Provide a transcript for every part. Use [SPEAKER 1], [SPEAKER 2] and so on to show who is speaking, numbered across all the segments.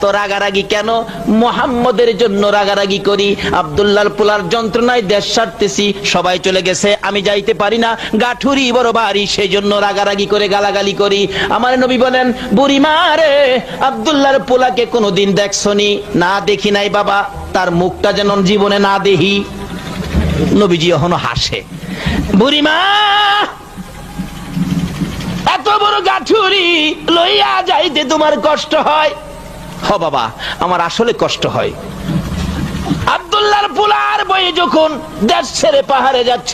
[SPEAKER 1] তো রাগারাগি কেন? মুহাম্মদের জন্য রাগারাগি করি। আব্দুল্লাহর পোলার যন্ত্রণায় দেশ ছাড়তেছি, সবাই চলে গেছে, আমি যাইতে পারি না, গাঠুরি বড় বাড়ি, সেই জন্য রাগারাগি করে গালাগালি করি। আমার নবী বলেন, বুড়ি মা রে, আব্দুল্লাহর পোলাকে কোনোদিন দেখছনি? না, দেখি নাই বাবা, তার মুখটা যেন জীবনে না দেখি। নবীজি এখনো হাসে। বুড়ি মা, এত বড় গাঠুরি লইয়া যাইতে তোমার কষ্ট হয়? হ বাবা, আমার আসলে কষ্ট হয়। আব্দুল্লাহর পোলার বয়ে যখন দেশ ছেড়ে পাহাড়ে যাচ্ছ,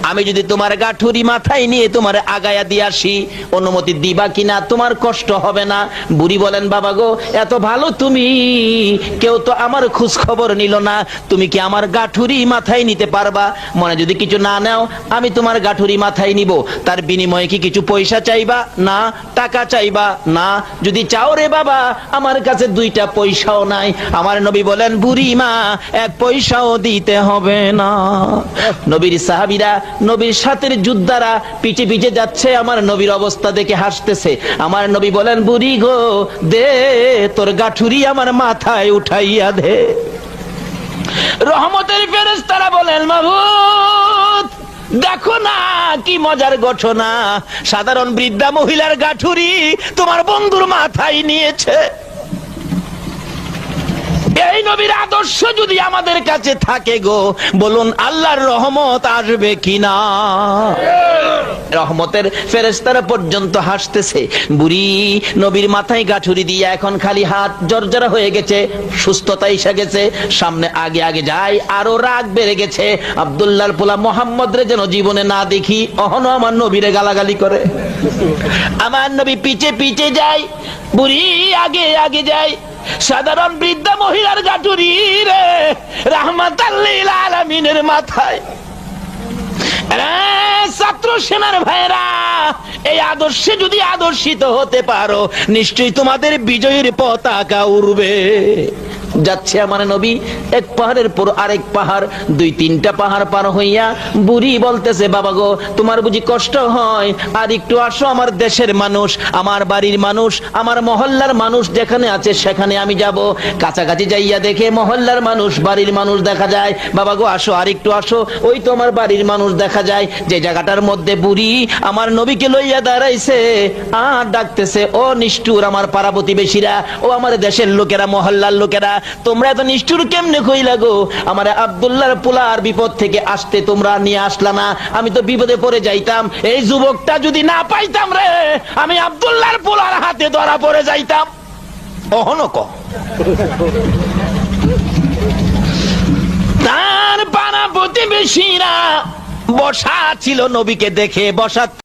[SPEAKER 1] আমি যদি তোমার গাঠুরি মাথায় নিয়ে তোমার আগায়া দিয়ে আসি, অনুমতি দিবা কিনা? তোমার কষ্ট হবে না? বুড়ি বলেন, বাবা গো, এত ভালো তুমি, কেউ তো আমার খোঁজ খবর নিল না, তুমি কি আমার গাঠুরি মাথায় নিতে পারবা? মনে যদি কিছু না নাও, আমি তোমার গাঠুরি মাথায় নিব, তার বিনিময়ে কি কিছু পয়সা চাইবা? না। টাকা চাইবা? না। যদি চাও রে বাবা, আমার কাছে দুইটা পয়সাও নাই। আমার নবী বলেন, বুড়ি মা, এক পয়সাও দিতে হবে না। নবীর সাহাবীরা, নবীর সাথে যোদ্ধারা পিছে পিছে যাচ্ছে, আমার নবীর অবস্থা দেখে হাসতেছে। আমার নবী বলেন, বুড়ি গো, দে তোর গাঠুরি আমার মাথায় উঠাইয়া দে। রহমতের ফেরেশতারা বলেন, মাবুদ, দেখো না কি মজার ঘটনা, সাধারণ বৃদ্ধা মহিলার গাঠুরি তোমার বন্ধুর মাথায় নিয়েছে। এই নবীর আদর্শ যদি আমাদের কাছে থাকে গো, বলুন আল্লাহর রহমত আসবে কিনা? রহমতের ফেরেশতারা পর্যন্ত হাসতেছে। বুড়ি নবীর মাথায় গাঠুরি দিয়ে এখন খালি হাত, জর্জরা হয়ে গেছে, সুস্থতা এসে গেছে, সামনে আগে আগে যায়, আরো রাগ বেড়ে গেছে। আব্দুল্লাহর পোলা মোহাম্মদ রে যেন জীবনে না দেখি, অহনো আমার নবীরে গালাগালি করে। আমার নবী পিছে পিছে যায়, বুড়ি আগে আগে যায়। সাধারণ বৃদ্ধা মহিলার গাঠুরি রে রাহমাতাল লিল আলামিনের মাথায়। ছাত্র সেনার ভাইরা, এই আদর্শে যদি আদর্শিত হতে পারো, নিশ্চয়ই তোমাদের বিজয়ের পতাকা উড়বে। যাচ্ছে আমার নবী এক পাহাড়ের পর আরেক পাহাড়, দুই তিনটা পাহাড় পার হইয়া বুড়ি বলতেছে, বাবা গো, তোমার বুঝি কষ্ট হয়? আর একটু আসো, আমার দেশের মানুষ, আমার বাড়ির মানুষ, আমার মহল্লার মানুষ যেখানে আছে সেখানে আমি যাব। কাছাকাছি যাইয়া দেখে মহল্লার মানুষ, বাড়ির মানুষ দেখা যায়। বাবা গো, আসো, আর একটু আসো, ওই তো আমার বাড়ির মানুষ দেখা যায়। যে জায়গাটার মধ্যে বুড়ি আমার নবীকে লইয়া দাঁড়াইছে, আর ডাকতেছে, ও নিষ্ঠুর আমার পাড়া প্রতিবেশীরা, ও আমার দেশের লোকেরা, মহল্লার লোকেরা, তোমরা এত নিষ্ঠুর কেমনে কইলা গো? আমার আব্দুল্লাহর পোলার বিপদ থেকে আসতে তোমরা নিয়ে আসলা না, আমি তো বিপদে পড়ে যাইতাম। এই যুবকটা যদি না পাইতাম রে, আমি আব্দুল্লাহর পোলার হাতে ধরা পড়ে যাইতাম। অহনক তার পাড়া প্রতিবেশীরা বসা ছিল, নবীকে দেখে বসা